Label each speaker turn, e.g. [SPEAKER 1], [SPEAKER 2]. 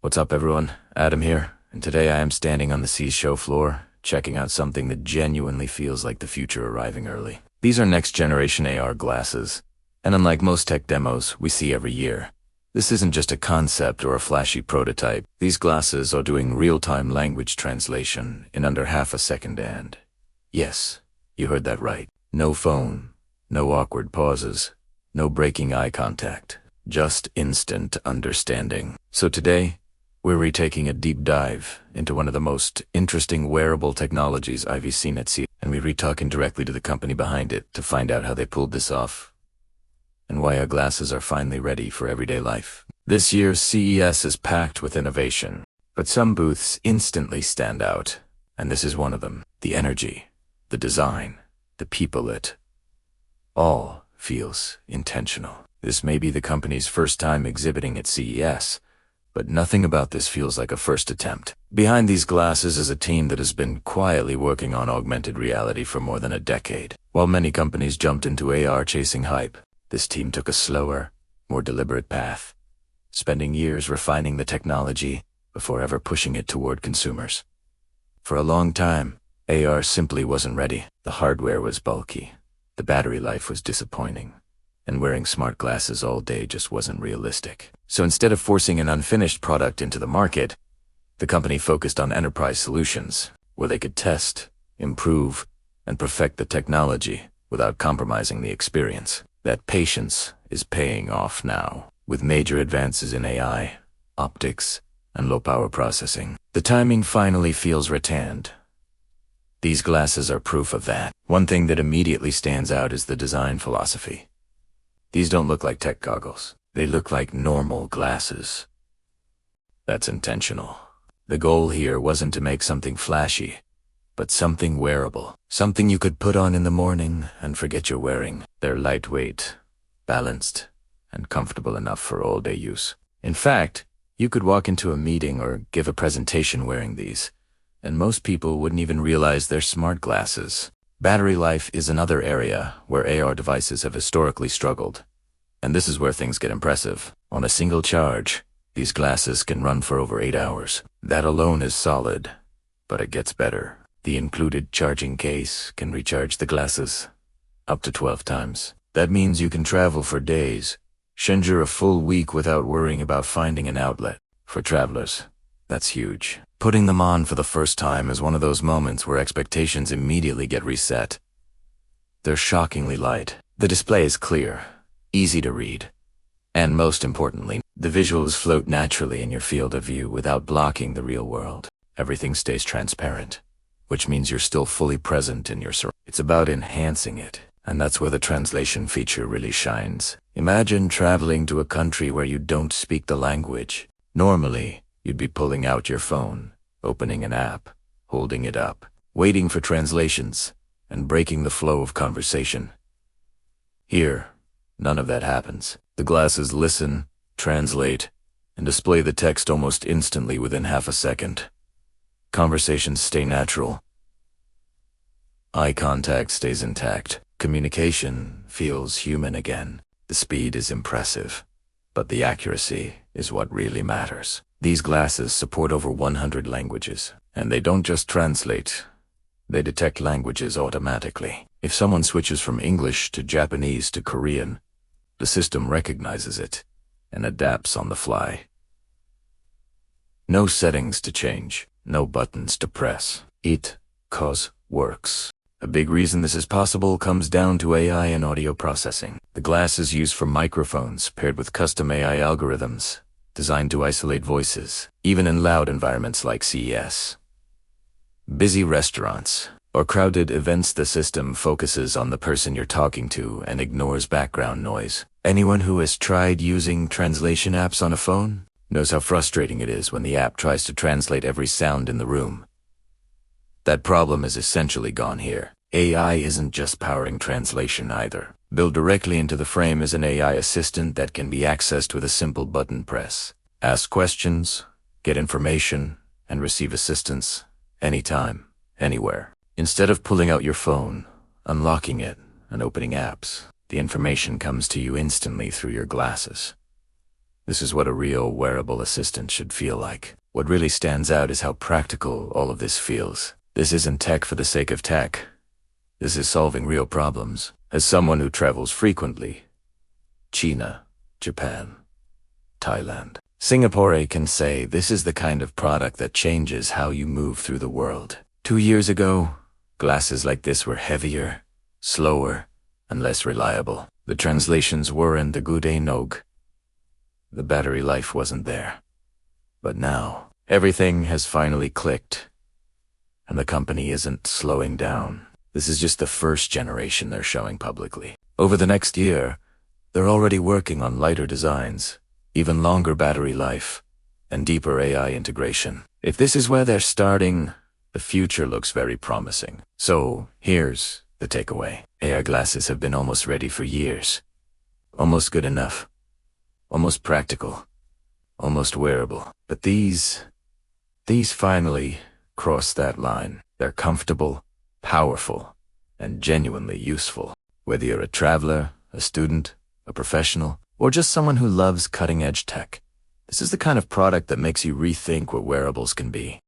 [SPEAKER 1] What's up everyone, Adam here, and today I am standing on the CES show floor, checking out something that genuinely feels like the future arriving early. These are next generation AR glasses, and unlike most tech demos we see every year, this isn't just a concept or a flashy prototype. These glasses are doing real-time language translation in under half a second and, yes, you heard that right. No phone, no awkward pauses, no breaking eye contact, just instant understanding. So today, we're retaking a deep dive into one of the most interesting wearable technologies I've seen at CES, and we're talking directly to the company behind it to find out how they pulled this off and why our glasses are finally ready for everyday life. This year's CES is packed with innovation, but some booths instantly stand out, and this is one of them. The energy, the design, the people, it all feels intentional. This may be the company's first time exhibiting at CES, but nothing about this feels like a first attempt. Behind these glasses is a team that has been quietly working on augmented reality for more than a decade. While many companies jumped into AR chasing hype, this team took a slower, more deliberate path, spending years refining the technology before ever pushing it toward consumers. For a long time, AR simply wasn't ready. The hardware was bulky, the battery life was disappointing, and wearing smart glasses all day just wasn't realistic. So instead of forcing an unfinished product into the market, the company focused on enterprise solutions where they could test, improve, and perfect the technology without compromising the experience. That patience is paying off now, with major advances in AI, optics, and low-power processing. The timing finally feels rattaned. These glasses are proof of that. One thing that immediately stands out is the design philosophy. These don't look like tech goggles. They look like normal glasses. That's intentional. The goal here wasn't to make something flashy, but something wearable. Something you could put on in the morning and forget you're wearing. They're lightweight, balanced, and comfortable enough for all-day use. In fact, you could walk into a meeting or give a presentation wearing these, and most people wouldn't even realize they're smart glasses. Battery life is another area where AR devices have historically struggled. And this is where things get impressive. On a single charge, these glasses can run for over 8 hours. That alone is solid, but it gets better. The included charging case can recharge the glasses up to 12 times. That means you can travel for days, schedule a full week without worrying about finding an outlet. For travelers, that's huge. Putting them on for the first time is one of those moments where expectations immediately get reset. They're shockingly light. The display is clear, easy to read, and most importantly, the visuals float naturally in your field of view without blocking the real world. Everything stays transparent, which means you're still fully present in your surroundings. It's about enhancing it, and that's where the translation feature really shines. Imagine traveling to a country where you don't speak the language. Normally, you'd be pulling out your phone, opening an app, holding it up, waiting for translations, and breaking the flow of conversation. Here, none of that happens. The glasses listen, translate, and display the text almost instantly within half a second. Conversations stay natural. Eye contact stays intact. Communication feels human again. The speed is impressive, but the accuracy is what really matters. These glasses support over 100 languages, and they don't just translate. They detect languages automatically. If someone switches from English to Japanese to Korean, the system recognizes it and adapts on the fly. No settings to change, no buttons to press. It works. A big reason this is possible comes down to AI and audio processing. The glass is used for microphones paired with custom AI algorithms designed to isolate voices, even in loud environments like CES. Busy restaurants or crowded events, the system focuses on the person you're talking to and ignores background noise. Anyone who has tried using translation apps on a phone knows how frustrating it is when the app tries to translate every sound in the room. That problem is essentially gone here. AI isn't just powering translation either. Built directly into the frame is an AI assistant that can be accessed with a simple button press. Ask questions, get information, and receive assistance anytime, anywhere. Instead of pulling out your phone, unlocking it, and opening apps, the information comes to you instantly through your glasses. This is what a real wearable assistant should feel like. What really stands out is how practical all of this feels. This isn't tech for the sake of tech. This is solving real problems. As someone who travels frequently, China, Japan, Thailand, Singapore, I can say this is the kind of product that changes how you move through the world. 2 years ago, glasses like this were heavier, slower, and less reliable. The translations weren't the good enough. The battery life wasn't there. But now, everything has finally clicked, and the company isn't slowing down. This is just the first generation they're showing publicly. Over the next year, they're already working on lighter designs, even longer battery life, and deeper AI integration. If this is where they're starting, the future looks very promising. So, here's the takeaway. AR glasses have been almost ready for years. Almost good enough. Almost practical. Almost wearable. But these finally cross that line. They're comfortable, powerful, and genuinely useful. Whether you're a traveler, a student, a professional, or just someone who loves cutting-edge tech, this is the kind of product that makes you rethink what wearables can be.